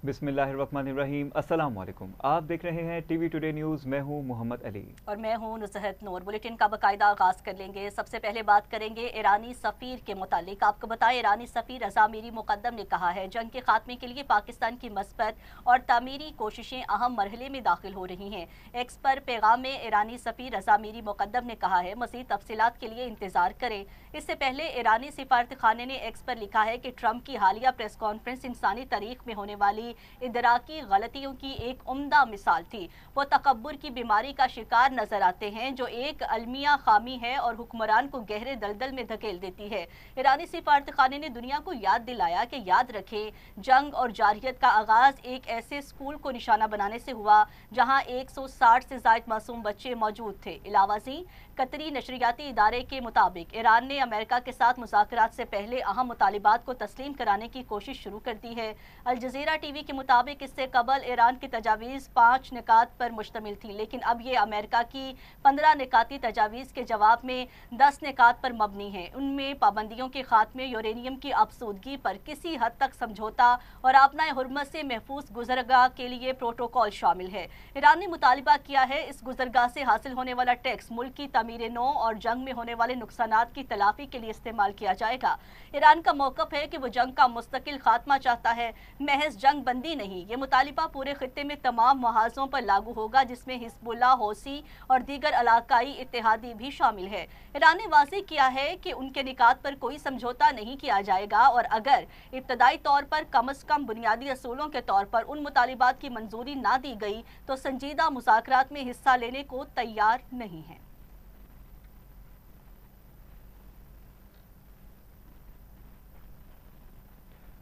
बिस्मिल्लाहिर्रहमानिर्रहीम। अस्सलाम वालेकुम। आप देख रहे हैं टीवी टुडे न्यूज़। मैं हूं मोहम्मद अली और मैं हूं नुसहत नूर। बुलेटिन का बाकायदा आगाज कर लेंगे। सबसे पहले बात करेंगे ईरानी सफ़ीर के मुतालिक। आपको बताएं, ईरानी सफ़ीर रज़ा मीरी मुक़द्दम ने कहा है जंग के खात्मे के लिए पाकिस्तान की मस्बत और तामीरी कोशिशें अहम मरहले में दाखिल हो रही हैं। एक्स पर पैगाम में ईरानी सफ़ीर रज़ा मीरी मुक़द्दम ने कहा है मज़ीद तफसीलात के लिए इंतज़ार करें। इससे पहले ईरानी सिफारत खाने ने एक्स पर लिखा है कि ट्रंप की हालिया प्रेस कॉन्फ्रेंस इंसानी तारीख में होने वाली इदराकी गलतियों की एक उम्दा मिसाल थी। वो तकब्बुर की बीमारी का शिकार नजर आते हैं जो एक अलमिया खामी है और हुक्मरान को गहरे दलदल में धकेल देती है। ईरानी सिफारत खाने ने दुनिया को याद दिलाया कि याद रखें, जंग और जारहियत का आगाज एक ऐसे स्कूल को निशाना बनाने से हुआ जहां 160 से ज्यादा मासूम बच्चे मौजूद थे। इलावाजी कतरी नशरियाती इदारे के मुताबिक ईरान ने अमेरिका के साथ मुज़ाकरात से पहले अहम मुतालिबात को तस्लीम कराने की कोशिश शुरू कर दी है। अल जज़ीरा टीवी के मुताबिक इससे कबल ईरान की तजावीज़ 5 निकात पर मुश्तमिल थी, लेकिन अब ये अमेरिका की 15 निकाती तजावीज़ के जवाब में 10 निकात पर मबनी है। उनमें पाबंदियों के खात्मे, यूरेनियम की आबसूदगी पर किसी हद तक समझौता और अपना हुर्मत से महफूज गुजरगाह के लिए प्रोटोकॉल शामिल है। ईरान ने मुतालिबा किया है इस गुजरगाह से हासिल होने वाला टैक्स मुल्क की तमीर नौ और जंग में होने वाले नुकसानात की तलाफी के लिए इस्तेमाल किया जाएगा। ईरान का मौक़िफ़ है कि वो जंग का मुस्तकिल खात्मा चाहता है, महज जंग बंदी नहीं। ये मुतालिबा पूरे खित्ते में तमाम महाजों पर लागू होगा जिसमें हिज़्बुल्लाह, हौसी और दीगर इलाकाई इत्तेहादी भी शामिल है। ईरान ने वाज़ेह किया है कि उनके निकात पर कोई समझौता नहीं किया जाएगा और अगर इब्तदाई तौर पर कम से कम बुनियादी असूलों के तौर पर उन मुतालिबात की मंजूरी ना दी गई तो संजीदा मुज़ाकरात में हिस्सा लेने को तैयार नहीं है।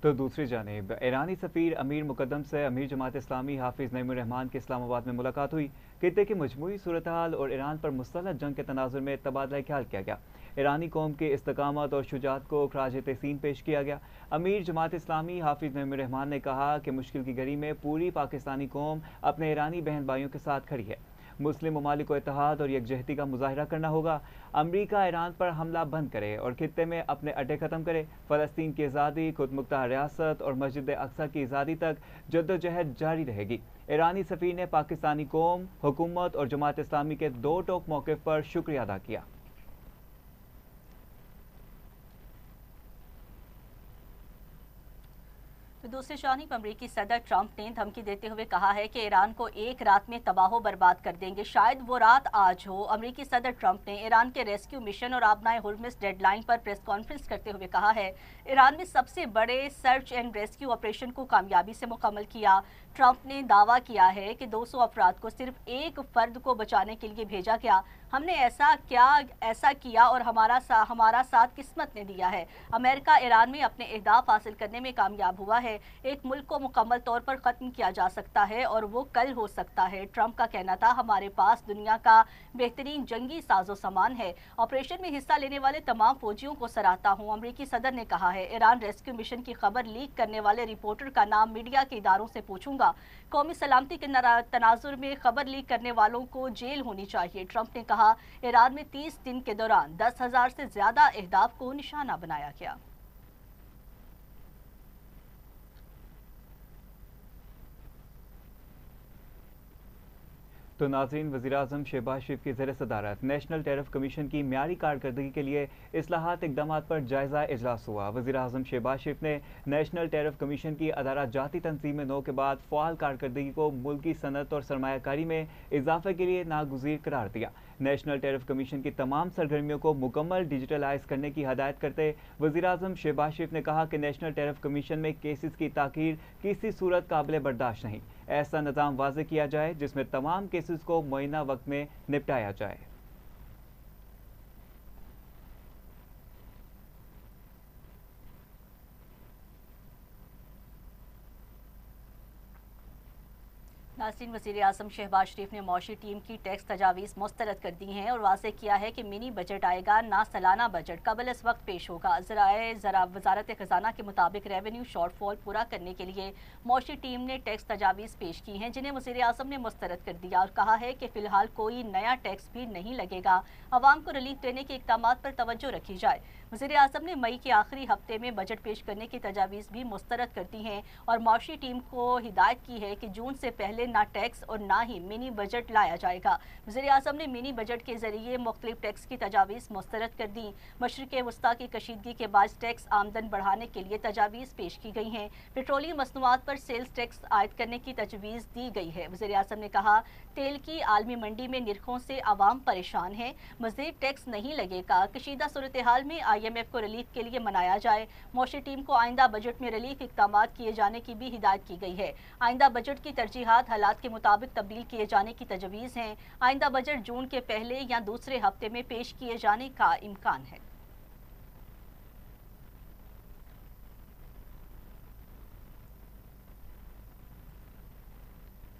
तो दूसरी जानिब ईरानी सफ़ीर अमीर मुक़द्दम से अमीर जमात इस्लामी हाफिज़ नईमुर रहमान की इस्लामाबाद में मुलाकात हुई। खित्ते की मजमूई सूरत हाल और ईरान पर मुसल्लह जंग के तनाजुर में तबादला ख्याल किया गया। ईरानी कौम के इस्तकामत और शुजात को खराज तहसीन पेश किया गया। अमीर जमात इस्लामी हाफिज़ नईमुर रहमान ने कहा कि मुश्किल की घड़ी में पूरी पाकिस्तानी कौम अपने ईरानी बहन भाइयों के साथ खड़ी है। मुस्लिम ममालिक को इत्तेहाद और यकजहती का मुजाहरा करना होगा। अमरीका ईरान पर हमला बंद करे और खित्ते में अपने अड्डे ख़त्म करे। फ़लस्तीन की आज़ादी, खुद मुख्तार रियासत और मस्जिद अक्सा की आज़ादी तक जद्दोजहद जारी रहेगी। ईरानी सफ़ीर ने पाकिस्तानी कौम, हुकूमत और जमात इस्लामी के दो टोक मौक़िफ़ पर शुक्रिया अदा किया। तो दूसरी जानिब अमरीकी सदर ट्रंप ने धमकी देते हुए कहा है कि ईरान को एक रात में तबाह बर्बाद कर देंगे, शायद वो रात आज हो। अमरीकी सदर ट्रंप ने ईरान के रेस्क्यू मिशन और आबनाए हुर्मुज़ डेडलाइन पर प्रेस कॉन्फ्रेंस करते हुए कहा है ईरान में सबसे बड़े सर्च एंड रेस्क्यू ऑपरेशन को कामयाबी से मुकम्मल किया। ट्रंप ने दावा किया है कि 200 अफराद को सिर्फ एक फर्द को बचाने के लिए भेजा गया। हमने ऐसा किया और हमारा साथ किस्मत ने दिया है। अमेरिका ईरान में अपने अहदाफ हासिल करने में कामयाब हुआ है। एक मुल्क को मुकम्मल तौर पर ख़त्म किया जा सकता है और वो कल हो सकता है। ट्रंप का कहना था हमारे पास दुनिया का बेहतरीन जंगी साजो सामान है। ऑपरेशन में हिस्सा लेने वाले तमाम फौजियों को सराहता हूँ। अमरीकी सदर ने कहा है ईरान रेस्क्यू मिशन की खबर लीक करने वाले रिपोर्टर का नाम मीडिया के इदारों से पूछूंगा। कौमी सलामती के तनाजुर में खबर लीक करने वालों को जेल होनी चाहिए। ट्रंप ने कहा ईरान में 30 दिन के दौरान 10,000 से ज्यादा अहदाफ को निशाना बनाया गया। तो नाज़रीन, वज़ीर-ए-आज़म शहबाज शरीफ की ज़ेर सदारत नेशनल टैरिफ कमीशन की म्यारी कारकर्दगी के लिए इस्लाहात इक़दामात पर जायज़ा इजलास हुआ। वज़ीर-ए-आज़म शहबाज शरीफ ने नेशनल टैरिफ कमीशन की अदारा जाती तंजीम नौ के बाद फ़आल कारकर्दगी को मुल्की सनत और सरमायाकारी में इजाफे के लिए नागुज़ीर करार दिया। नेशनल टैरिफ कमीशन की तमाम सरगर्मियों को मुकम्मल डिजिटलाइज करने की हदायत करते वज़ीर-ए-आज़म शहबाज शरीफ ने कहा कि नेशनल टैरिफ कमीशन में केसेस की ताख़ीर किसी सूरत काबिल बर्दाश्त नहीं। ऐसा निज़ाम वाज़े किया जाए जिसमें तमाम केसेस को मुअय्यना वक्त में निपटाया जाए। नाज़रीन, वज़ीर-ए-आज़म शहबाज शरीफ ने मौशी टीम की टैक्स तजावीज़ मुस्तरद कर दी हैं और वाज़ेह किया है कि मिनी बजट आएगा, ना सालाना बजट कबल इस वक्त पेश होगा। वज़ारत ख़ज़ाना के मुताबिक रेवेन्यू शॉर्टफॉल पूरा करने के लिए मौशी टीम ने टैक्स तजावीज़ पेश की हैं जिन्हें वज़ीर-ए-आज़म ने मुस्तरद कर दिया और कहा है कि फ़िलहाल कोई नया टैक्स भी नहीं लगेगा। अवाम को रिलीफ देने के इक़दामात पर तवज्जो रखी जाए। वज़ीर आज़म ने मई के आखिरी हफ्ते में बजट पेश करने की तजावीज़ भी मुस्तरद कर दी हैं और मौशी टीम को हिदायत की है कि जून से पहले ना टैक्स और ना ही मिनी बजट लाया जाएगा। वज़ीर आज़म ने मिनी बजट के जरिए मुख्तलिफ टैक्स की तजावीज़ मुस्तरद कर दी। मशरिक़ वस्ता की कशीदगी के बाद टैक्स आमदन बढ़ाने के लिए तजावीज़ पेश की गई हैं। पेट्रोलियम मसनूआत पर सेल्स टैक्स आयद करने की तजवीज़ दी गई है। वज़ीर आज़म ने कहा, तेल की आलमी मंडी में निरखों से आवाम परेशान है, मज़ीद टैक्स नहीं लगेगा। कशीदा सूरत हाल में IMF को रिलीफ के लिए मनाया जाए। मौशी टीम को आइंदा बजट में रिलीफ इक़दाम किए जाने की भी हिदायत की गई है। आइंदा बजट की तरजीहात हालात के मुताबिक तब्दील किए जाने की तजवीज़ हैं। आइंदा बजट जून के पहले या दूसरे हफ्ते में पेश किए जाने का इम्कान है।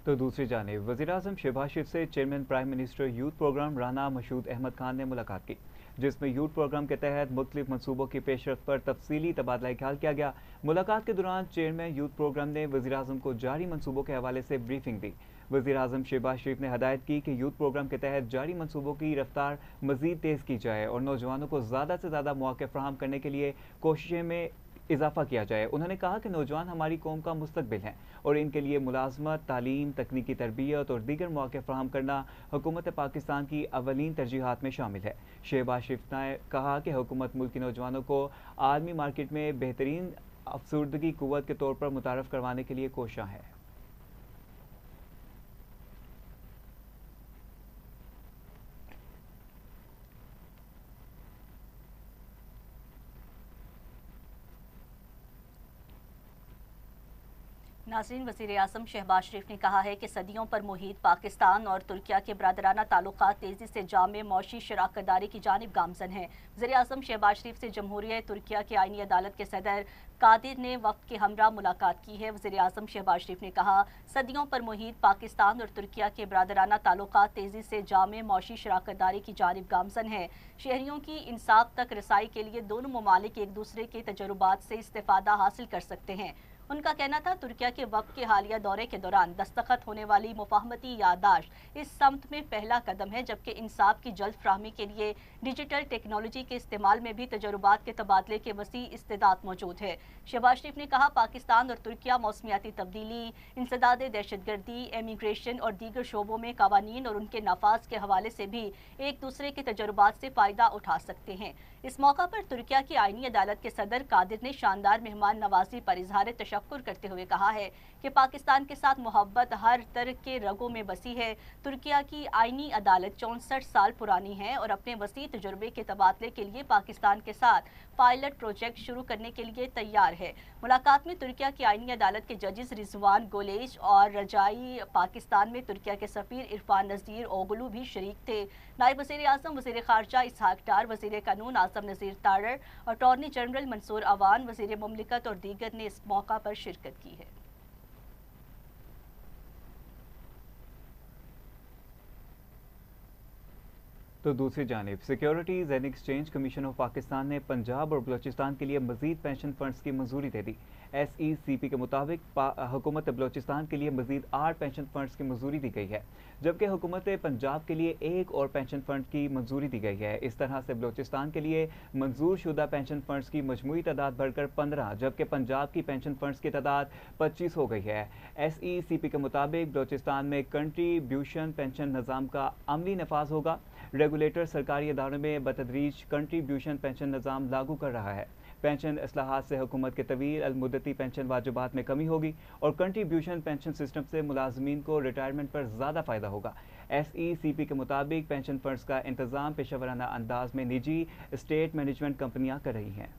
तो दूसरी जानिब वज़ीर-ए-आज़म शहबाज शरीफ से chairman prime minister youth program Rana Mashhood Ahmad Khan ने मुलाकात की, जिसमें यूथ प्रोग्राम के तहत मुख्तलिफ मनसूबों की पेशरफ्त पर तफसीली तबादला ख्याल किया गया। मुलाकात के दौरान चेयरमैन यूथ प्रोग्राम ने वज़ीर-ए-आज़म को जारी मनसूबों के हवाले से ब्रीफिंग दी। वज़ीर-ए-आज़म शहबाज शरीफ ने हदायत की कि यूथ प्रोग्राम के तहत जारी मनसूबों की रफ्तार मज़ीद तेज़ की जाए और नौजवानों को ज़्यादा से ज़्यादा मौके फराहम करने के लिए कोशिशें में इजाफा किया जाए। उन्होंने कहा कि नौजवान हमारी कौम का मुस्तकबिल हैं और इनके लिए मुलाजमत, तालीम, तकनीकी तरबियत और दीगर मौके फराहम करना हुकूमत पाकिस्तान की अवलीन तरजीहात में शामिल है। शहबाज शरीफ ने कहा कि हुकूमत मुल्क के नौजवानों को आलमी मार्केट में बेहतरीन अफसरदगी कुव्वत के तौर पर मुतारफ़ करवाने के लिए कोशिश है। नाज़रीन, वज़ीर आज़म शहबाज शरीफ ने कहा है कि सदियों पर मुहीत पाकिस्तान और तुर्किया के बरादराना ताल्लुकात तेज़ी से जामे मौशी शराकत दारी की जानिब गामज़न हैं। वज़ीर आज़म शहबाज शरीफ से जमहूरियत तुर्किया के आईनी अदालत के सदर कादिर ने वफ़द के हमरा मुलाकात की है। वज़ीर आज़म शहबाज शरीफ ने कहा, सदियों पर मुहीत पाकिस्तान और तुर्किया के बरादराना ताल्लुकात तेज़ी से जामे मौशी शराकत दारी की जानिब गामज़न है। शहरियों की इंसाफ तक रसाई के लिए दोनों ममालिक एक दूसरे के तजुर्बात से इस्तेफ़ादा हासिल कर सकते हैं। उनका कहना था, तुर्किया के वफ़द के हालिया दौरे के दौरान दस्तखत होने वाली मुफाहमती याददाश्त इस समत में पहला कदम है, जबकि इंसाफ की जल्द फ्राहमी के लिए डिजिटल टेक्नोलॉजी के इस्तेमाल में भी तजुर्बात के तबादले के वसी इस्तेदाद मौजूद है। शहबाज शरीफ ने कहा, पाकिस्तान और तुर्किया मौसमियाती तब्दीली, इंसदाद दहशतगर्दी, इमिग्रेशन और दीगर शोबों में कवानीन और उनके नफाज के हवाले से भी एक दूसरे के तजुर्बात से फ़ायदा उठा सकते हैं। इस मौका पर तुर्किया की आईनी अदालत के सदर कादिर ने शानदार मेहमान नवाजी पर इजहार तशक्कुर करते हुए कहा है कि पाकिस्तान के साथ मोहब्बत हर तरह के रगों में बसी है। तुर्किया की आईनी अदालत 64 साल पुरानी है और अपने वसी तजुर्बे के तबादले के लिए पाकिस्तान के साथ पायलट प्रोजेक्ट शुरू करने के लिए तैयार है। मुलाकात में तुर्किया की आईनी अदालत के जजेस रिजवान गोलेज और रजाई पाकिस्तान में तुर्किया के सफीर इरफान नज़ीर ओगलू भी शरीक थे। नायब वज़ीर आज़म, वज़ीर ख़ारजा इसहाक डार, वज़ीर कानून आज़म नज़ीर तारर, अटॉर्नी जनरल मंसूर अवान, वज़ीर मुमलिकत और दीगर ने इस मौका पर शिरकत की है। तो दूसरी जानिब securities and exchange commission of Pakistan ने पंजाब और बलोचिस्तान के लिए मजीद पेंशन फंड्स की मंजूरी दे दी। SECP के मुताबिक हुकूमत बलोचिस्तान के लिए मजीद 8 पेंशन फंड्स की मंजूरी दी गई है, जबकि हुकूमत पंजाब के लिए एक और पेंशन फंड की मंजूरी दी गई है। इस तरह से बलोचिस्तान के लिए मंजूर शुदा पेंशन फंड्स की मजमूई तादाद बढ़कर 15, जबकि पंजाब की पेंशन फंड्स की तादाद 25 हो गई है। SECP के मुताबिक बलोचिस्तान में कंट्रीब्यूशन पेंशन निज़ाम का अमली नफाज होगा। रेगुलेटर सरकारी इदारों में बतदरीज कंट्रीब्यूशन पेंशन निज़ाम लागू कर रहा है। पेंशन इस्लाहात से हुकूमत के तवील अलमुद्दती पेंशन वाजिबात में कमी होगी और कंट्रीब्यूशन पेंशन सिस्टम से मुलाजमीन को रिटायरमेंट पर ज़्यादा फ़ायदा होगा। SECP के मुताबिक पेंशन फंड्स का इंतज़ाम पेशेवराना अंदाज में निजी स्टेट मैनेजमेंट कंपनियाँ कर रही हैं।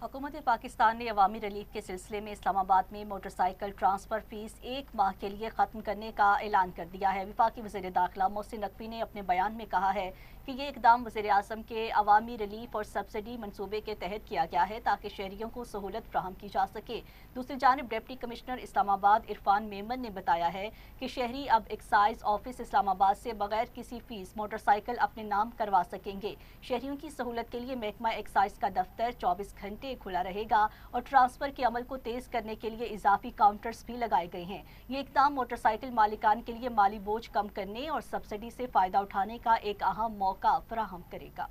हुकूमत पाकिस्तान ने अवामी रिलीफ के सिलसिले में इस्लामाबाद में मोटरसाइकिल ट्रांसफ़र फ़ीस 1 माह के लिए ख़त्म करने का ऐलान कर दिया है। वफाकी वज़ीर दाखिला मोहसिन नकवी ने अपने बयान में कहा है कि ये इक़दाम वज़ीर आज़म के अवामी रिलीफ और सब्सिडी मनसूबे के तहत किया गया है ताकि शहरियों को सहूलत फ्राहम की जा सके। दूसरी जानिब डिप्टी कमिश्नर इस्लामाबाद इरफान मेमन ने बताया है कि शहरी अब एक्साइज ऑफिस इस्लामाबाद से बगैर किसी फ़ीस मोटरसाइकिल अपने नाम करवा सकेंगे। शहरियों की सहूलत के लिए महकमा एक्साइज का दफ्तर 24 घंटे खुला रहेगा और ट्रांसफर के अमल को तेज करने के लिए इजाफी काउंटर्स भी लगाए गए हैं। ये इकदाम मोटरसाइकिल मालिकान के लिए माली बोझ कम करने और सब्सिडी से फायदा उठाने का एक अहम मौका फराहम करेगा।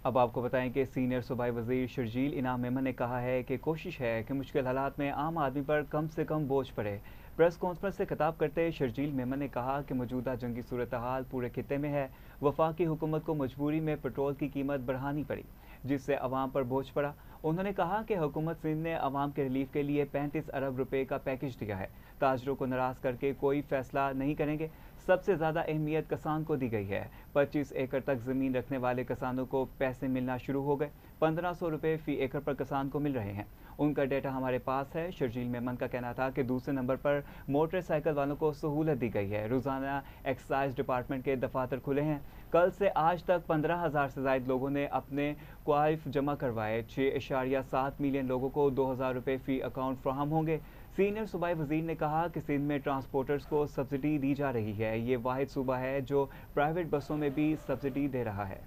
अब आपको बताएं कि सीनियर सूबाई वजीर शर्जील इनाम मेमन ने कहा है कि कोशिश है कि मुश्किल हालात में आम आदमी पर कम से कम बोझ पड़े। प्रेस कॉन्फ्रेंस से खिताब करते शर्जील मेमन ने कहा कि मौजूदा जंगी सूरत हाल पूरे खिते में है। वफाकी हुकूमत को मजबूरी में पेट्रोल की कीमत बढ़ानी पड़ी, जिससे अवाम पर बोझ पड़ा। उन्होंने कहा कि हुकूमत सिंध ने अवाम के रिलीफ के लिए 35 अरब रुपए का पैकेज दिया है। ताजरों को नाराज करके कोई फैसला नहीं करेंगे। सबसे ज़्यादा अहमियत किसान को दी गई है। 25 एकड़ तक ज़मीन रखने वाले किसानों को पैसे मिलना शुरू हो गए। 1500 रुपये फ़ी एकड़ पर किसान को मिल रहे हैं। उनका डेटा हमारे पास है। शर्जील मेमन का कहना था कि दूसरे नंबर पर मोटरसाइकिल वालों को सहूलत दी गई है। रोज़ाना एक्साइज डिपार्टमेंट के दफातर खुले हैं। कल से आज तक 15,000 से ज़ायद लोगों ने अपने क्वाइफ जमा करवाए। 6.7 मिलियन लोगों को 2,000 रुपये फ़ी अकाउंट फ्राहम होंगे। सीनियर सूबाई वजीर ने कहा कि सिंध में ट्रांसपोर्टर्स को सब्सिडी दी जा रही है। ये वाहिद सूबा है जो प्राइवेट बसों में भी सब्सिडी दे रहा है।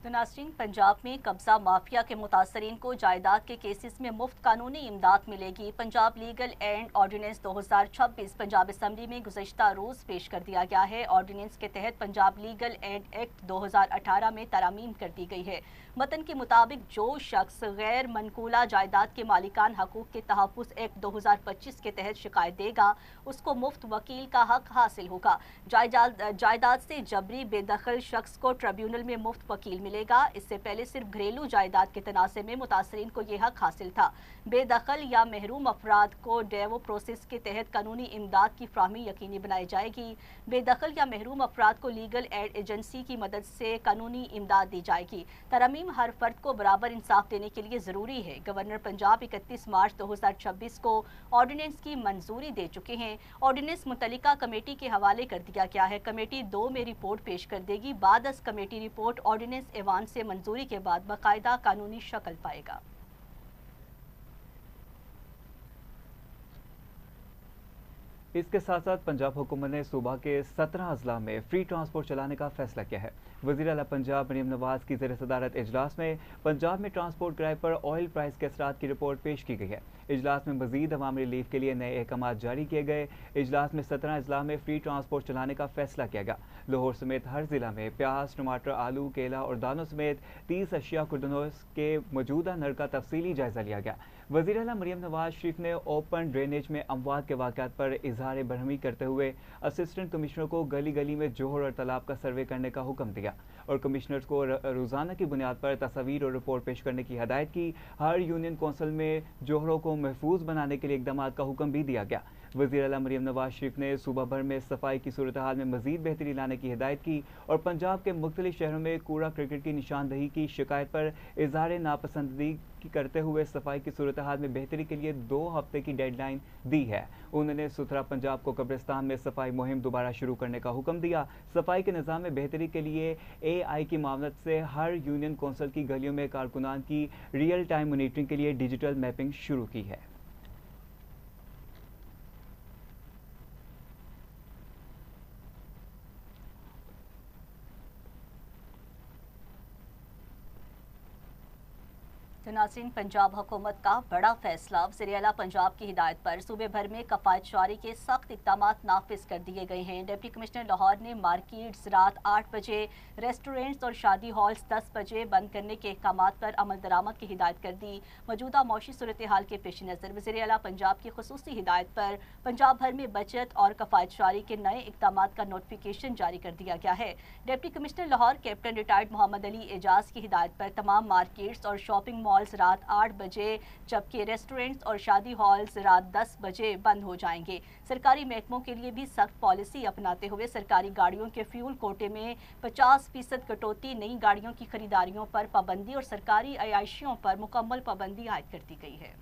तो नाज़रीन, पंजाब में कब्जा माफिया के मुतासरीन को जायदाद के केसेस में मुफ्त कानूनी इमदाद मिलेगी। Punjab legal aid ordinance 2026 Punjab assembly में गुज़श्ता रोज़ पेश कर दिया गया है। ऑर्डिनेंस के तहत पंजाब लीगल एंड एक्ट 2018 में तरामीम कर दी गई है। मतन के मुताबिक जो शख्स गैर मनकूला जायदाद के मालिकान हकूक के तहफ़्फ़ुज़ एक्ट 2025 के तहत शिकायत देगा, उसको मुफ्त वकील का हक हासिल होगा। जायदाद से जबरी बेदखल शख्स को ट्रिब्यूनल में मुफ्त वकील मिलेगा। इससे पहले सिर्फ घरेलू जायदाद के तनाज़े में मुतासरीन को यह हक हासिल था। बेदखल या महरूम अफराद को डेवो प्रोसेस के तहत कानूनी इमदाद की फ्राहमी यकीनी बनाई जाएगी। बेदखल या महरूम अफराद को लीगल एड एजेंसी की मदद से कानूनी इमदाद दी जाएगी। तरमीम हर फर्द को बराबर इंसाफ देने के लिए ज़रूरी है। गवर्नर पंजाब 31 मार्च 2026 को ऑर्डिनेंस की मंजूरी दे चुके हैं। ऑर्डिनेंस मुतल्लिका कमेटी के हवाले कर दिया गया है। कमेटी 2 में रिपोर्ट पेश कर देगी। बादस कमेटी रिपोर्ट ऑर्डिनेंस ऐवान से मंजूरी के बाद बाकायदा कानूनी शक्ल पाएगा। इसके साथ साथ पंजाब हुकूमत ने सूबा के 17 अजला में फ्री ट्रांसपोर्ट चलाने का फैसला किया है। वज़ीर आला पंजाब मरीम नवाज की ज़ेर सदारत इजलास में पंजाब में ट्रांसपोर्ट किराए पर ऑयल प्राइस के असरात की रिपोर्ट पेश की गई है। इजलास में मजीद अवामी रिलीफ के लिए नए अहकाम जारी किए गए। इजलास में 17 अजला में फ्री ट्रांसपोर्ट चलाने का फैसला किया गया। लाहौर समेत हर जिला में प्याज, टमाटर, आलू, केला और दालों समेत 30 अशिया खुर्दनोस के मौजूदा नर का तफसीली जायजा लिया गया। वज़ीर आला मरीम नवाज शरीफ ने ओपन ड्रेनेज में अमवात के वाक़यात पर इजहार बरहमी करते हुए असिस्टेंट कमिश्नर को गली गली में जोहर और तालाब का सर्वे करने का हुक्म दिया और कमिश्नर्स को रोज़ाना की बुनियाद पर तस्वीर और रिपोर्ट पेश करने की हदायत की। हर यूनियन कौंसिल में जोहरों को महफूज बनाने के लिए इकदाम का हुक्म भी दिया गया। वज़ीर आला मरीम नवाज शरीफ ने सूबा भर में सफाई की सूरत हाल में मजीद बेहतरी लाने की हिदायत की और पंजाब के मुख्तलिफ शहरों में कूड़ा क्रिकेट की निशानदही की शिकायत पर इजहार नापसंदगी करते हुए सफाई की सूरत हाल में बेहतरी के लिए 2 हफ्ते की डेडलाइन दी है। उन्होंने सुथरा पंजाब को कब्रिस्तान में सफाई मुहिम दोबारा शुरू करने का हुक्म दिया। सफाई के निज़ाम में बेहतरी के लिए AI की मामलत से हर यूनियन कौंसिल की गलियों में कारकुनान की रियल टाइम मॉनिटरिंग के लिए डिजिटल मैपिंग शुरू की है। तो नाज़रीन, पंजाब हुकूमत का बड़ा फैसला। वज़ीर आला पंजाब की हिदायत पर सूबे भर में कफ़ायत जारी के सख्त इक़दाम नाफिज कर दिए गए हैं। डिप्टी कमिश्नर लाहौर ने मार्केट्स रात 8 बजे, रेस्टोरेंट्स और शादी हॉल्स 10 बजे बंद करने के अहकामात पर अमल दरामद की हिदायत कर दी। मौजूदा मौशी सूरत हाल के पेश नज़र वज़ीर आला पंजाब की खुसूसी हिदायत पर पंजाब भर में बचत और कफ़ायत जारी के नए इक़दाम का नोटिफिकेशन जारी कर दिया गया है। Deputy commissioner Lahore captain retired Mohammad Ali Ejaz की हिदायत पर तमाम मार्केट्स और शॉपिंग मॉल्स रात 8 बजे जबकि रेस्टोरेंट्स और शादी हॉल्स रात 10 बजे बंद हो जाएंगे। सरकारी महकमों के लिए भी सख्त पॉलिसी अपनाते हुए सरकारी गाड़ियों के फ्यूल कोटे में 50% कटौती, नई गाड़ियों की खरीदारियों पर पाबंदी और सरकारी अयाशियों पर मुकम्मल पाबंदी आयद कर दी गई है।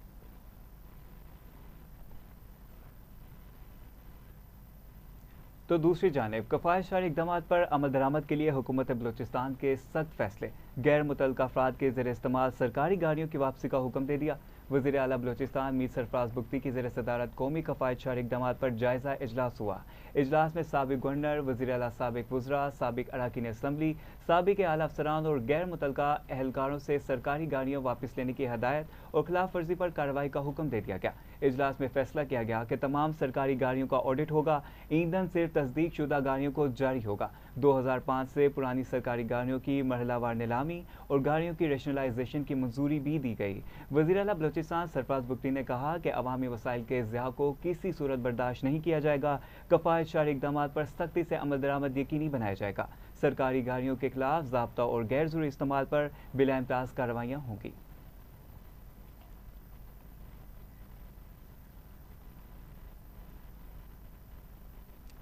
तो दूसरी जानिब कफ़ायत जारी इक़दाम पर अमल दरामद के लिए हुकूमत बलूचिस्तान के सख्त फैसले। غیر मुतल्लका अफराद के ज़ेर इस्तेमाल सरकारी गाड़ियों की वापसी का हुक्म दे दिया। वज़ीर आला बलूचिस्तान मीर सरफराज बुख्ती की ज़ेर सदारत कौमी कफ़ायतशार इक़दामात पर जायज़ा इजलास हुआ। इजलास में साबिक गवर्नर, वज़ीर आला, साबिक वज़रा, साबिक अरकान असम्बली, साबिक आला अफसरान और गैर मुतल्लका एहलकारों से सरकारी गाड़ियाँ वापस लेने की हदायत और खिलाफ वर्जी पर कार्रवाई का हुक्म दे दिया गया। इजलास में फैसला किया गया कि तमाम सरकारी गाड़ियों का ऑडिट होगा। ईंधन सिर्फ तस्दीक शुदा गाड़ियों को जारी होगा। 2005 से पुरानी सरकारी गाड़ियों की मरहलावार नीलामी और गाड़ियों की रेशनलाइजेशन की मंजूरी भी दी गई। वज़ीर आला बलूचिस्तान सरफराज बुख्ती ने कहा कि अवामी वसाइल के ज़िया को किसी सूरत बर्दाश्त नहीं किया जाएगा। कफ़ायतशार इक़दामात पर सख्ती से अमल दरामद यकीनी बनाया जाएगा। सरकारी गाड़ियों के खिलाफ ज़ाब्ता और गैर ज़रूरी इस्तेमाल पर बिला इम्तियाज़ कार्रवाइयाँ होंगी।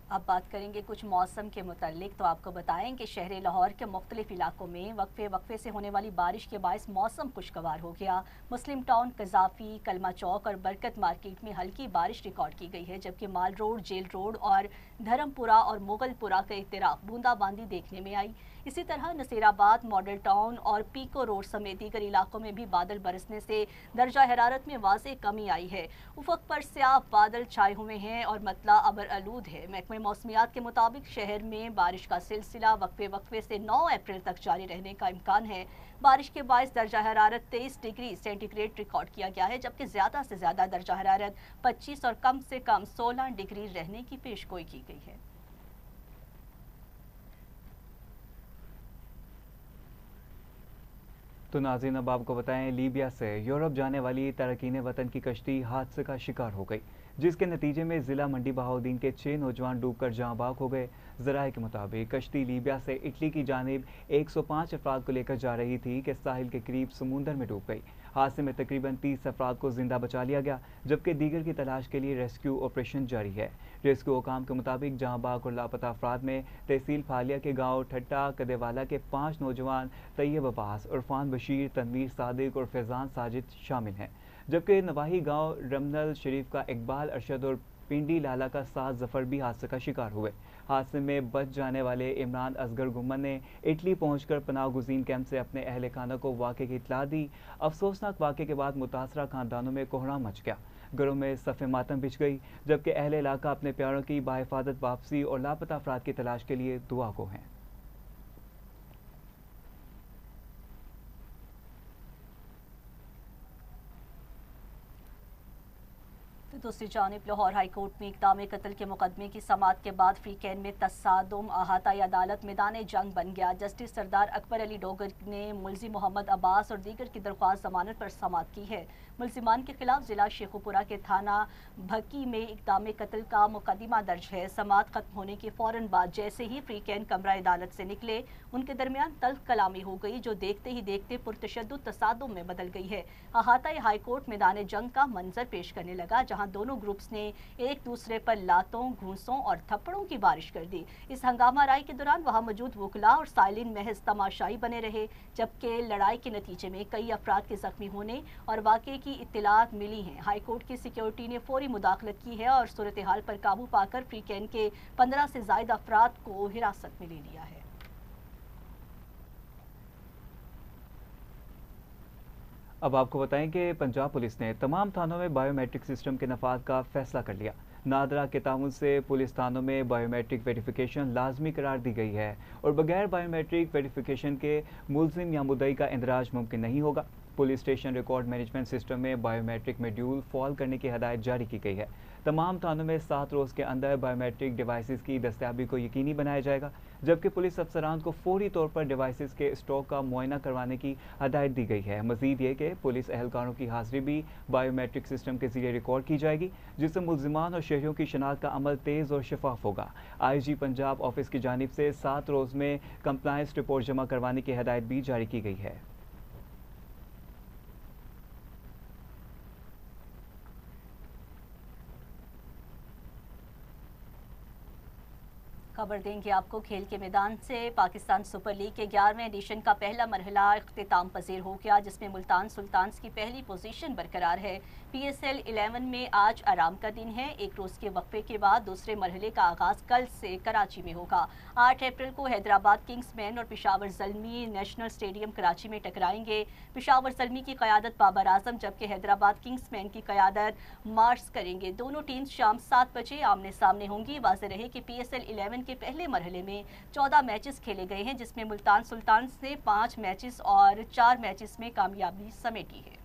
अब बात करेंगे कुछ मौसम के मुतालिक। तो आपको बताएं कि शहर लाहौर के मुख्तलिफ इलाकों में वक्फे वक्फे से होने वाली बारिश के बायस मौसम खुशगवार हो गया। मुस्लिम टाउन, कजाफी, कलमा चौक और बरकत मार्केट में हल्की बारिश रिकॉर्ड की गई है, जबकि माल रोड, जेल रोड और धर्मपुरा और मुगलपुरा के इतराफ बूंदाबांदी देखने में आई। इसी तरह नसीराबाद, मॉडल टाउन और पीको रोड समेत दीगर इलाकों में भी बादल बरसने से दर्जा हरारत में वाज़ेह कमी आई है। उफक पर स्याह बादल छाए हुए हैं और मतला अबर आलूद है। महकमे मौसमियात के मुताबिक शहर में बारिश का सिलसिला वक्फे वक्फे से 9 अप्रैल तक जारी रहने का इम्कान है। बारिश के बायस दर्जा हरारत 23 डिग्री सेंटीग्रेड रिकॉर्ड किया गया है, जबकि ज़्यादा से ज़्यादा दर्जा हरारत 25 और कम से कम 16 डिग्री रहने की पेशगोई की गई है। तो नाज़रीन, अब आपको बताएं, लीबिया से यूरोप जाने वाली तारकीन वतन की कश्ती हादसे का शिकार हो गई, जिसके नतीजे में ज़िला मंडी बहाउद्दीन के 6 नौजवान डूबकर जाँ बाग हो गए। ज़राए के मुताबिक कश्ती लीबिया से इटली की जानिब 105 अफराद को लेकर जा रही थी कि साहिल के करीब समुंदर में डूब गई। हादसे में तकरीबन 30 अफराद को जिंदा बचा लिया गया, जबकि दीगर की तलाश के लिए रेस्क्यू ऑपरेशन जारी है। रेस्क्यू हुकाम के मुताबिक जहाँ बाग और लापता अफराद में तहसील फालिया के गाँव ठट्टा कदेवाला के 5 नौजवान तैयब अब्बास, इरफान बशीर, तनवीर सादिक और फैज़ान साजिद शामिल हैं, जबकि नवाही गाँव रमनल शरीफ का इकबाल अरशद और पिंडी लाला का साद जफर भी हादसे का शिकार हुए। हादसे में बच जाने वाले इमरान असगर गुम्मन ने इटली पहुंचकर पनाह गुज़ीन कैंप से अपने अहल खाना को वाक़े की इत्तला दी। अफसोसनाक वाक़े के बाद मुतासरा खानदानों में कोहराम मच गया, घरों में सफ़े मातम बिछ गई, जबकि अहल इलाका अपने प्यारों की बाहिफाजत वापसी और लापता अफराद की तलाश के लिए दुआ को हैं। दूसरी जानिब लाहौर हाई कोर्ट में इक़दाम कत्ल के मुकदमे की समाअत के बाद फ्री कैन में तसादुम अहाताई अदालत मैदान जंग बन गया। जस्टिस सरदार अकबर अली डोगर ने मुलजिम मोहम्मद अब्बास और दीगर की दरख्वास्त जमानत पर समाअत की है। मुलजिमान के खिलाफ जिला शेखुपुरा के थाना भकी में इक़दाम कत्ल का मुकदमा दर्ज है। समाअत खत्म होने के फौरन बाद जैसे ही फ्री कैन कमरा अदालत से निकले, उनके दरमियान तल्ख कलामी हो गई, जो देखते ही देखते पुरतशद्दुद तसादुम में बदल गई है। अहाताई हाई कोर्ट मैदान जंग का मंजर पेश करने लगा, जहाँ दोनों ग्रुप्स ने एक दूसरे पर लातों, घूंसों और थप्पड़ों की बारिश कर दी। इस हंगामा राई के दौरान वहां मौजूद वकला और साइलिन महज तमाशाई बने रहे, जबकि लड़ाई के नतीजे में कई अफराद के जख्मी होने और वाक़े की इत्तलात मिली हैं। हाई कोर्ट की सिक्योरिटी ने फौरी मुदाखलत की है और सूरत हाल पर काबू पाकर फ्री कैन के 15 से ज़ायद अफराद को हिरासत में ले लिया है। अब आपको बताएं कि पंजाब पुलिस ने तमाम थानों में बायोमेट्रिक सिस्टम के नफाज का फैसला कर लिया। नादरा के ताउन से पुलिस थानों में बायोमेट्रिक वेरिफिकेशन लाजमी करार दी गई है और बगैर बायोमेट्रिक वेरिफिकेशन के मुलजिम या मुद्दई का इंदराज मुमकिन नहीं होगा। Police station record management system में बायोमेट्रिक मॉड्यूल फॉल करने की हदायत जारी की गई है। तमाम थानों में 7 रोज़ के अंदर बायोमेट्रिक डिवाइसेस की दस्तयाबी को यकीनी बनाया जाएगा, जबकि पुलिस अफसरान को फौरी तौर पर डिवाइसेस के स्टॉक का मुआयना करवाने की हदायत दी गई है। मजीद ये कि पुलिस एहलकारों की हाजिरी भी बायोमेट्रिक सिस्टम के जरिए रिकॉर्ड की जाएगी, जिससे मुलजिमान और शहरियों की शनाख्त का अमल तेज़ और शफाफ होगा। IG पंजाब ऑफिस की जानिब से 7 रोज़ में कंप्लायंस रिपोर्ट जमा करवाने की हदायत भी जारी की गई है। खबर देंगे आपको खेल के मैदान से। पाकिस्तान सुपर लीग के 11वें एडिशन का पहला मरहला इख्तिताम पजीर हो गया, जिसमें मुल्तान सुल्तान्स की पहली पोजीशन बरकरार है। PSL 11 में आज आराम का दिन है। एक रोज के वक्फे के बाद दूसरे मरहले का आगाज कल से कराची में होगा। 8 अप्रैल को हैदराबाद किंग्समैन और पेशावर ज़ल्मी नेशनल स्टेडियम कराची में टकराएंगे। पेशावर ज़ल्मी की क़यादत बाबर आजम, जबकि हैदराबाद किंग्समैन की क़यादत मार्स करेंगे। दोनों टीम्स शाम 7 बजे आमने सामने होंगी। वाज़ेह रहे कि PSL 11 के पहले मरहले में 14 मैचेस खेले गए हैं, जिसमें मुल्तान सुल्तान्स ने 5 मैचेस और 4 मैचेस में कामयाबी समेटी है।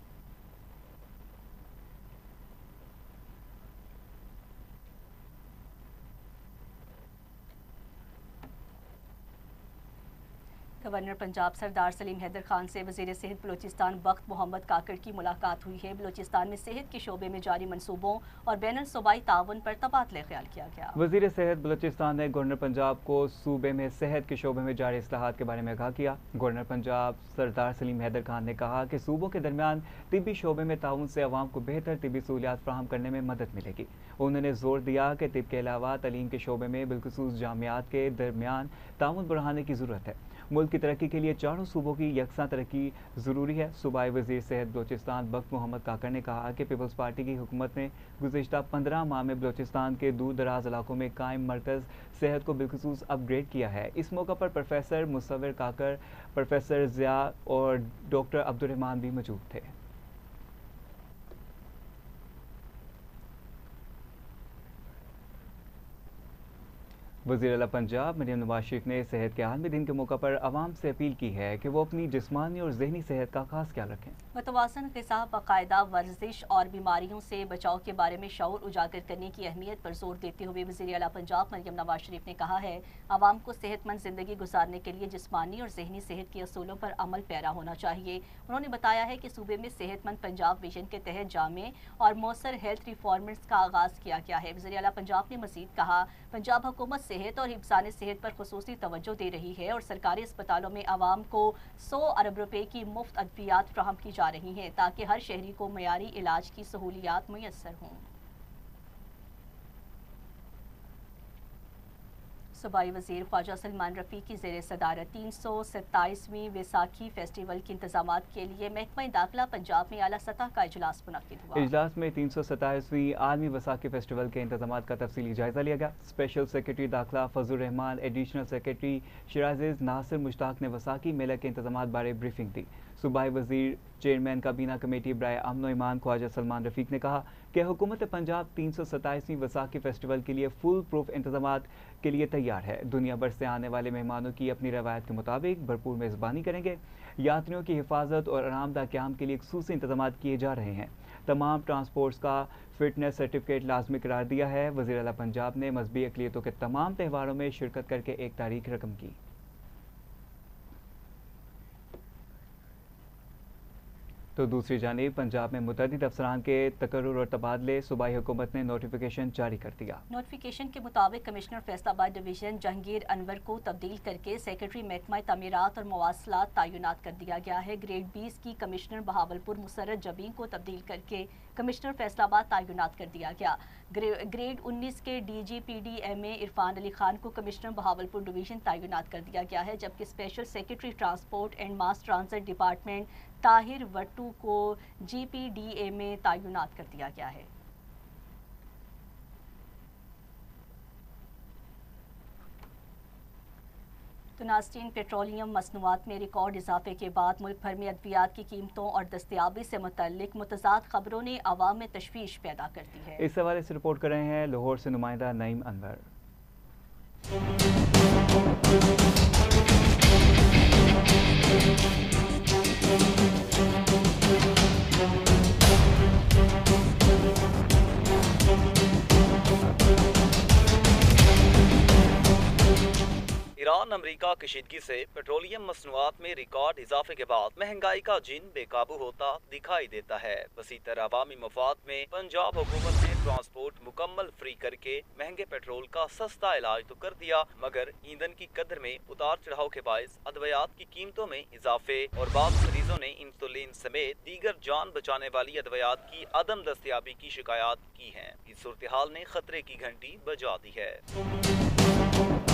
गवर्नर पंजाब सरदार सलीम हैदर खान से वज़ीर सेहत बलूचिस्तान बख्त मोहम्मद काकड़ की मुलाकात हुई है। बलूचिस्तान में सेहत के शोबे में जारी मनसूबों और बैनुल सूबाई ताउन पर तबादला ख्याल किया गया। वज़ीर सेहत बलूचिस्तान ने गवर्नर पंजाब को सूबे में सेहत के शोबे में जारी इस्लाहात के बारे में आगाह किया। गवर्नर पंजाब सरदार सलीम हैदर खान ने कहा कि सूबों के दरमियान तिब्बी शोबे में ताउन से अवाम को बेहतर तिब्बी सहूलियात फराहम करने में मदद मिलेगी। उन्होंने जोर दिया कि तिब के अलावा तलीम के शोबे में बिलखुसूस जामियात के दरमियान ताउन बढ़ाने की ज़रूरत है। मुल्क की तरक्की के लिए चारों सूबों की यकसा तरक्की ज़रूरी है। सूबाई वज़ीर सेहत बलूचिस्तान बख्त मोहम्मद काकड़ ने कहा कि पीपल्स पार्टी की हुकूमत ने गुज़िश्ता 15 माह में बलूचिस्तान के दूर दराज इलाकों में कायम मरकज़ सेहत को बिलखुसूस अपग्रेड किया है। इस मौका पर प्रोफेसर मुसव्विर काकड़, प्रोफेसर ज़िया और डॉक्टर अब्दुर्रहमान भी मौजूद थे। वज़ीर आला पंजाब मरियम नवाज शरीफ ने सेहत के आलमी दिन के मौका पर आवाम से अपील की है कि वो अपनी जिस्मानी और ज़हनी सेहत का खास ख्याल रखें। मुतवाज़िन ग़िज़ा, बाकायदा वर्जिश और बीमारियों से बचाव के बारे में शऊर उजागर करने की अहमियत पर जोर देते हुए वज़ीर आला पंजाब मरियम नवाज शरीफ ने कहा है, आवाम को सेहतमंद ज़िंदगी गुजारने के लिए जिस्मानी और ज़हनी सेहत के असूलों पर अमल पैरा होना चाहिए। उन्होंने बताया है कि सूबे में सेहतमंद पंजाब विजन के तहत जामे और मौसर हेल्थ रिफॉर्म्स का आगाज़ किया गया है। वज़ीर आला पंजाब ने मज़ीद कहा, पंजाब हुकूमत सेहत और हिफ्ज़ान सेहत पर खुसूसी तवज्जो दे रही है और सरकारी अस्पतालों में आवाम को 100 अरब रुपए की मुफ्त अद्वियात फराहम की जा रही हैं, ताकि हर शहरी को मयारी इलाज की सहूलियात मुयस्सर हों। सूबाई वज़ीर ख्वाजा सलमान रफ़ीक की ज़ेर सदारत 327वीं वैसाखी फेस्टिवल के इंतज़ामात के लिए महकमा दाखिला पंजाब में आला सतह का इजलास मुनक्किद हुआ। इजलास में 327वीं आलमी वैसाखी फेस्टिवल के इंतज़ामात का तफसीली जायजा लिया गया। स्पेशल सेक्रेटरी दाखिला फजलुर रहमान, एडिशनल सेक्रेटरी शिराजिज़ नासिर मुश्ताक ने वैसाखी मेले के इंतज़ामात बारे ब्रीफिंग दी। सूबाई वज़ीर चेयरमैन काबीना कमेटी बराए अमन व ईमान ख्वाजा सलमान रफ़ीक ने कहा कि हुकूमत पंजाब 327वीं वैसाखी फेस्टिवल के लिए फुल प्रूफ इंतज़ामात के लिए तैयार है। दुनिया भर से आने वाले मेहमानों की अपनी रवायत के मुताबिक भरपूर मेज़बानी करेंगे। यात्रियों की हिफाजत और आरामदा क़याम के लिए ख़ुसूसी इंतज़ामात किए जा रहे हैं। तमाम ट्रांसपोर्ट्स का फिटनेस सर्टिफिकेट लाजमी करार दिया है। वज़ीर आला पंजाब ने मजहबी अक़लियतों के तमाम त्यौहारों में शिरकत करके एक तारीख रकम की। तो दूसरी जानिब पंजाब में मुतअद्दिद अफसरान के तकर्रुर और तबादले, सूबाई हुकूमत ने नोटिफिकेशन जारी कर दिया। नोटिफिकेशन के मुताबिक कमिश्नर फैसलाबाद डिवीजन जहांगीर अनवर को तब्दील करके सेक्रेटरी महकमा तमीरात और मवासलात तैनात कर दिया गया है। ग्रेड 20 की कमिश्नर बहावलपुर मुसर्रत जबीन को तब्दील करके कमिश्नर फैसलाबाद तैनात कर दिया गया। ग्रेड 19 के DGPDMA इरफान अली खान को कमिश्नर बहावलपुर डिवीजन तैनात कर दिया गया है, जबकि special secretary transport and mass transit department Tahir Wattoo को GPDMA तैनात कर दिया गया है। तो नाज़रीन, पेट्रोलियम मसनूआत में रिकॉर्ड इजाफे के बाद मुल्क भर में अद्वियात की कीमतों और दस्तयाबी से मुतल्लिक मुतज़ाद खबरों ने आवाम में तशवीश पैदा कर दी है। इस हवाले से रिपोर्ट कर रहे हैं लाहौर से नुमाइंदा नईम अनवर। ईरान अमेरिका कशीदगी से पेट्रोलियम मसनूआत में रिकॉर्ड इजाफे के बाद महंगाई का जिन बेकाबू होता दिखाई देता है। वसीतर अवामी मफाद में पंजाब हुकूमत ने ट्रांसपोर्ट मुकम्मल फ्री करके महंगे पेट्रोल का सस्ता इलाज तो कर दिया, मगर ईंधन की कदर में उतार चढ़ाव के बायस अदवियात की कीमतों में इजाफे और बाद मरीजों ने इंसुलिन समेत दीगर जान बचाने वाली अदवियात की अदम दस्तयाबी की शिकायत की है। इस सूरत हाल ने खतरे की घंटी बजा दी है।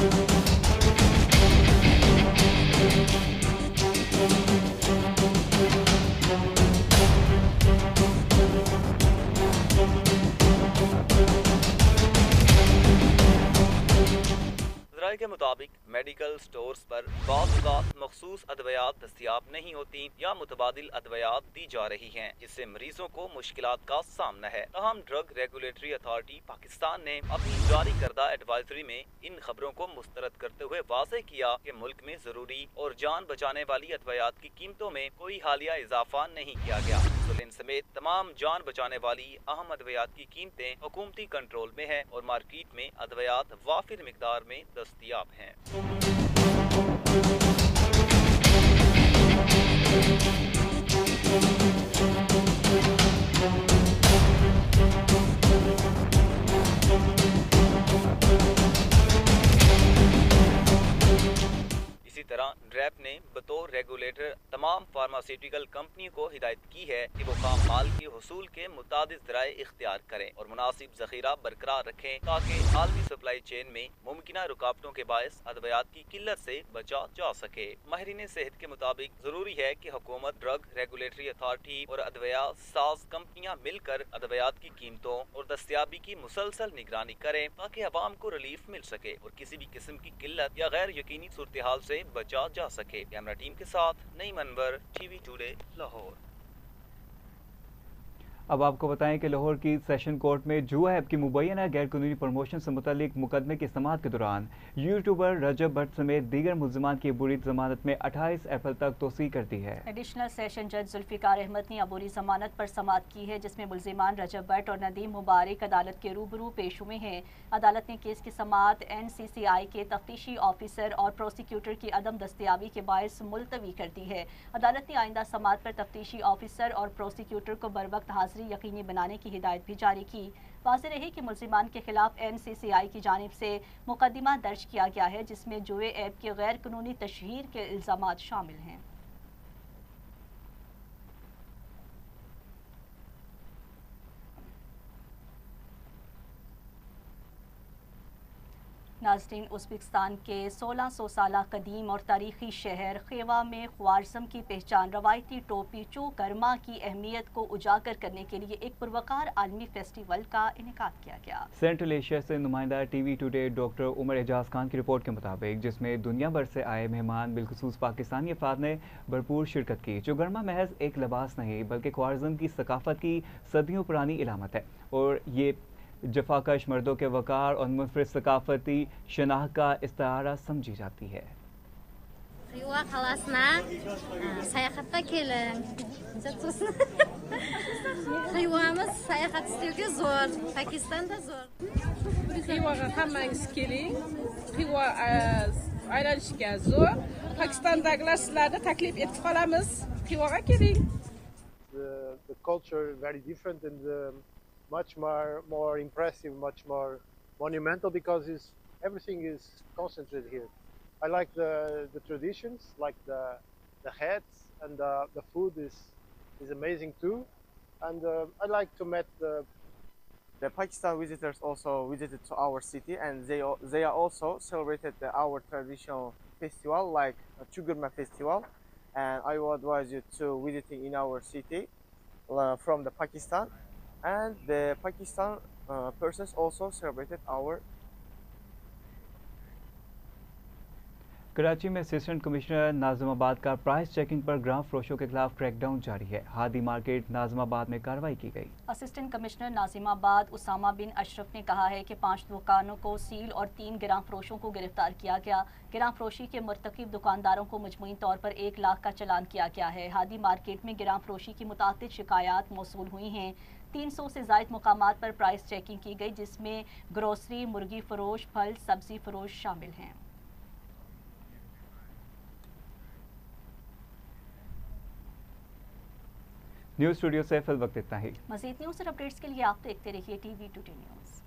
ज़राए के मुताबिक मेडिकल स्टोर्स पर बाज़ मखसूस अद्वियात दस्तियाब नहीं होती या मुतबादिल अद्वियात दी जा रही हैं, जिससे मरीजों को मुश्किलात का सामना है। तहम ड्रग रेगुलेटरी अथॉरिटी पाकिस्तान ने अपनी जारी करदा एडवाइजरी में इन खबरों को मुस्तरद करते हुए वाज़ेह किया कि मुल्क में जरूरी और जान बचाने वाली अद्वियात की कीमतों में कोई हालिया इजाफा नहीं किया गया। इंसुलिन समेत तमाम जान बचाने वाली अहम अद्वियात की कीमतें हुकूमती कंट्रोल में है और मार्केट में अद्वियात वाफिर मिकदार में दस्तयाब हैं। इसी तरह ड्रैप ने बतौर रेगुलेटर तमाम फार्मास्यूटिकल कंपनियों को हिदायत की है कि वो खाम माल के हुसूल के मुतादिद ज़राए इख्तियार करें और मुनासिब ज़ख़ीरा बरकरार रखें ताकि आलमी सप्लाई चेन में मुमकिना रुकावटों के बायस अद्वियात की किल्लत से बचा जा सके। माहिरीन सेहत के मुताबिक जरूरी है कि हुकूमत, ड्रग रेगुलेटरी अथॉरिटी और अद्विया साज कंपनियां मिलकर अद्वियात की कीमतों और दस्तयाबी की मुसलसल निगरानी करें ताकि अवाम को रिलीफ मिल सके और किसी भी किस्म की किल्लत या गैर यकीनी सूरत हाल से बचा जा सके। कैमरा टीम के साथ नईम अनवर, टीवी टुडे, लाहौर। अब आपको बताएं कि लाहौर की सेशन कोर्ट में जुआ ऐप की मुबैना गैर कानूनी प्रमोशन से मुतल्लिक मुकदमे की समाअत के दौरान यूट्यूबर रजब भट्ट समेत दीगर मुल्ज़िमान की अबूरी जमानत में 28 अप्रैल तक तोसी कर दी है। एडिशनल सेशन जज जुल्फिकार अहमद ने अबूरी जमानत पर समाअत की है, जिसमें मुल्ज़िमान रजब भट्ट और नदीम मुबारक अदालत के रूबरू पेश हुए हैं। अदालत ने केस की समाअत NCCI के तफ्तीशी ऑफिसर और प्रोसिक्यूटर की अदम दस्तयाबी के बायस मुलतवी कर दी है। अदालत ने आइंदा समाअत पर तफ्तीशी ऑफिसर और प्रोसिक्यूटर को बरवक्त हाजिरी यकीनी बनाने की हिदायत भी जारी की। वाज़ेह रहे कि मुल्ज़िमान के खिलाफ NCCI की जानिब से मुकदमा दर्ज किया गया है, जिसमें जुए ऐप की गैर कानूनी तशहीर के इल्ज़ामात शामिल हैं। नाज़रीन, उज़्बेकिस्तान के 1600 साला कदीम और तारीखी शहर खेवा में ख्वारज़म की पहचान रवायती टोपी चोकरमा की अहमियत को उजागर करने के लिए एक पुरवकार आलमी फेस्टिवल का इनेकाद किया गया। सेंट्रल एशिया से नुमाइंदा TV today doctor Umar Ejaz Khan की रिपोर्ट के मुताबिक, जिसमें दुनिया भर से आए मेहमान बिलखुसूस पाकिस्तानी अफराद ने भरपूर शिरकत की। चोकरमा महज एक लिबास नहीं बल्कि ख्वारज़म की सकाफत की सदियों पुरानी इलामत है और ये जफाकश मर्दों के वकार और मुनफरिद सकाफती शनाह का इस्तारा समझी जाती है। The culture is very different and much more impressive, much more monumental because everything is concentrated here. I like the traditions, like the hats, and the food is amazing too. And I like to meet the Pakistan visitors also visited to our city, and they are also celebrated our traditional festival like Chugurma festival. And I would advise you to visiting in our city from the Pakistan. And the Pakistan persons also celebrated our. Karachi में assistant commissioner Nazimabad का price checking पर ग्राम फरोशों के खिलाफ crackdown जारी है। Hadi market Nazimabad में कार्रवाई की गई। असिस्टेंट कमिश्नर नाज़िमाबाद उसामा बिन अशरफ ने कहा है कि 5 दुकानों को सील और 3 गिराम फरोशों को गिरफ्तार किया गया। गिराम फरोशी के मुर्तकिब दुकानदारों को मजमूई तौर पर 1 लाख का चालान किया गया है। हादी मार्केट में गिराम फरोशी की मुतादिद शिकायत मौसूल हुई हैं। 300 से ज़ायद मुकामात पर प्राइस चेकिंग की गई, जिसमें ग्रोसरी, मुर्गी फरोश, फल, सब्जी फरोश शामिल हैं। न्यूज़ स्टूडियो से फिल वक्त इतना ही। मज़ीद न्यूज़ और अपडेट्स के लिए आप देखते रहिए टीवी टुडे न्यूज़।